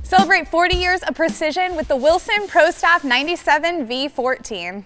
Celebrate 40 years of precision with the Wilson Pro Staff 97 V14.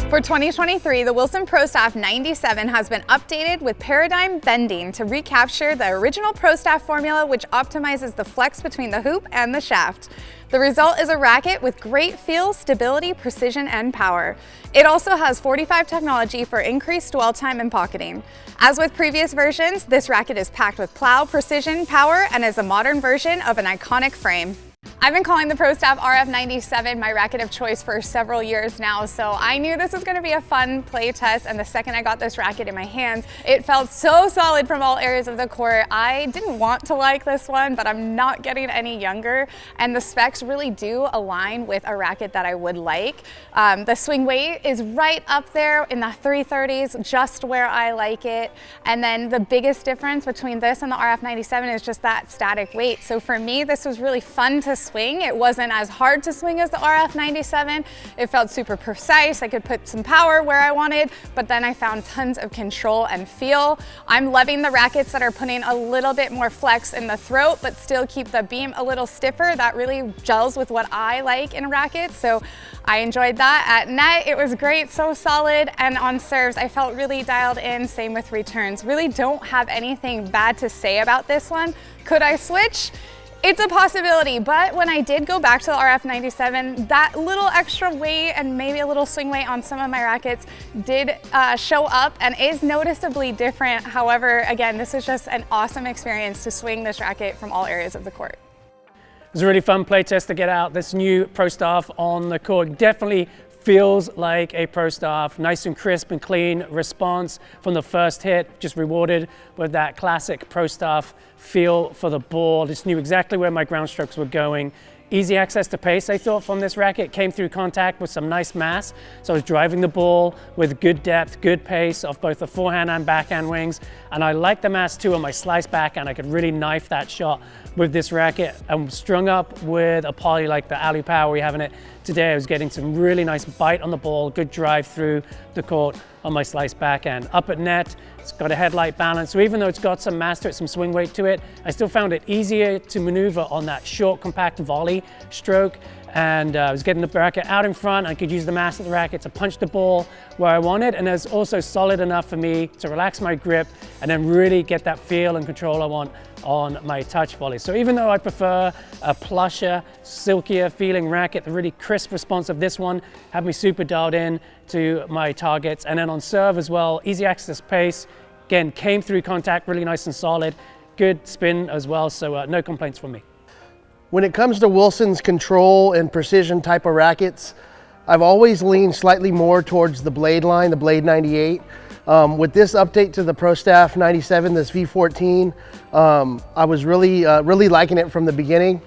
For 2023, the Wilson Pro Staff 97 has been updated with paradigm bending to recapture the original Pro Staff formula, which optimizes the flex between the hoop and the shaft. The result is a racket with great feel, stability, precision, and power. It also has FORTYFIVE technology for increased dwell time and pocketing. As with previous versions, this racket is packed with plow, precision, power, and is a modern version of an iconic frame. I've been calling the Pro Staff RF97 my racket of choice for several years now, so I knew this was going to be a fun play test, and the second I got this racket in my hands, it felt so solid from all areas of the court. I didn't want to like this one, but I'm not getting any younger, and the specs really do align with a racket that I would like. The swing weight is right up there in the 330s, just where I like it, and then the biggest difference between this and the RF97 is just that static weight. So for me, this was really fun to swing. It wasn't as hard to swing as the RF97. It felt super precise. I could put some power where I wanted, but then I found tons of control and feel. I'm loving the rackets that are putting a little bit more flex in the throat, but still keep the beam a little stiffer. That really gels with what I like in a racket, so I enjoyed that. At net, it was great, so solid, and on serves, I felt really dialed in, same with returns. Really don't have anything bad to say about this one. Could I switch? It's a possibility, but when I did go back to the RF97, that little extra weight and maybe a little swing weight on some of my rackets did show up and is noticeably different. However, again, this is just an awesome experience to swing this racket from all areas of the court. It was a really fun play test to get out this new Pro Staff on the court. Definitely feels like a Pro Staff, nice and crisp and clean response from the first hit, just rewarded with that classic Pro Staff feel for the ball. Just knew exactly where my ground strokes were going. Easy access to pace, I thought, from this racket. Came through contact with some nice mass, so I was driving the ball with good depth, good pace off both the forehand and backhand wings, and I liked the mass too on my slice backhand. I could really knife that shot with this racket. I'm strung up with a poly like the alley power we have in it today. I was getting some really nice bite on the ball, good drive through the court on my slice backhand. Up at net, it's got a headlight balance, so even though it's got some mass to it, some swing weight to it, I still found it easier to maneuver on that short, compact volley stroke. And I was getting the racket out in front. I could use the mass of the racket to punch the ball where I wanted, and it was also solid enough for me to relax my grip and then really get that feel and control I want on my touch volley. So even though I prefer a plusher, silkier feeling racket, the really crisp response of this one had me super dialed in to my targets. And then on serve as well, easy access pace, again, came through contact really nice and solid, good spin as well, so no complaints from me. When it comes to Wilson's control and precision type of rackets, I've always leaned slightly more towards the blade line, the Blade 98. With this update to the Pro Staff 97, this V14, I was really liking it from the beginning.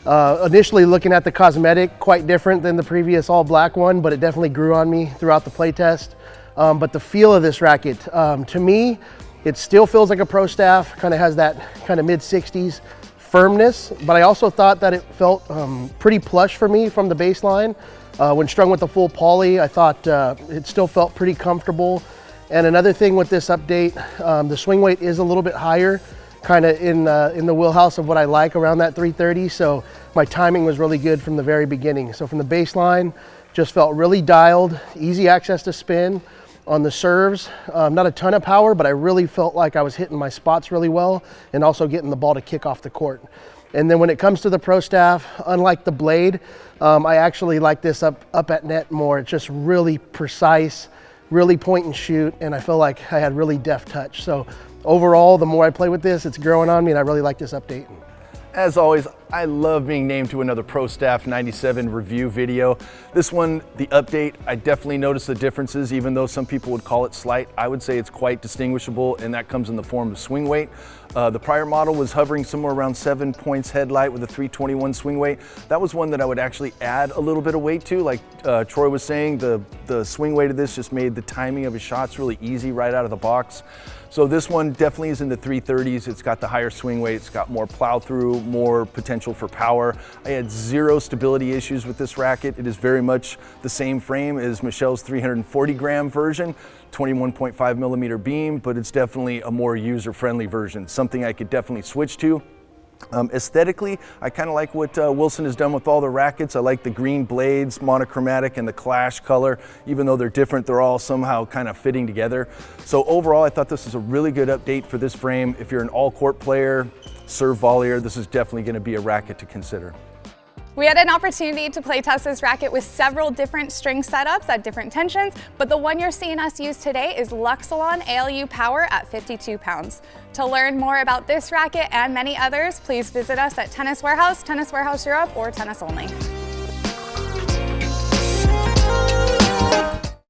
Initially looking at the cosmetic, quite different than the previous all black one, but it definitely grew on me throughout the play test. But the feel of this racket, to me, it still feels like a Pro Staff, kind of has that kind of mid-60s firmness, but I also thought that it felt pretty plush for me from the baseline. When strung with the full poly, I thought it still felt pretty comfortable. And another thing with this update, the swing weight is a little bit higher, kind of in the wheelhouse of what I like around that 330. So my timing was really good from the very beginning. So from the baseline, just felt really dialed, easy access to spin. On the serves, not a ton of power, but I really felt like I was hitting my spots really well and also getting the ball to kick off the court. And then when it comes to the Pro Staff, unlike the Blade, I actually like this up at net more. It's just really precise, really point and shoot, and I feel like I had really deft touch. So overall, the more I play with this, it's growing on me, and I really like this update. As always, I love being named to another Pro Staff 97 review video. This one, the update, I definitely noticed the differences, even though some people would call it slight. I would say it's quite distinguishable, and that comes in the form of swing weight. The prior model was hovering somewhere around 7 points headlight with a 321 swing weight. That was one that I would actually add a little bit of weight to. Like Troy was saying, the swing weight of this just made the timing of his shots really easy right out of the box. So this one definitely is in the 330s. It's got the higher swing weight. It's got more plow through, more potential potential for power. I had zero stability issues with this racket. It is very much the same frame as Michelle's 340 gram version, 21.5 millimeter beam, but it's definitely a more user-friendly version, something I could definitely switch to. Aesthetically, I kind of like what Wilson has done with all the rackets. I like the green blades, monochromatic, and the clash color. Even though they're different, they're all somehow kind of fitting together. So overall, I thought this was a really good update for this frame. If you're an all-court player, serve volleyer, this is definitely going to be a racket to consider. We had an opportunity to play test this racket with several different string setups at different tensions, but the one you're seeing us use today is Luxilon ALU Power at 52 pounds. To learn more about this racket and many others, please visit us at Tennis Warehouse, Tennis Warehouse Europe, or Tennis Only.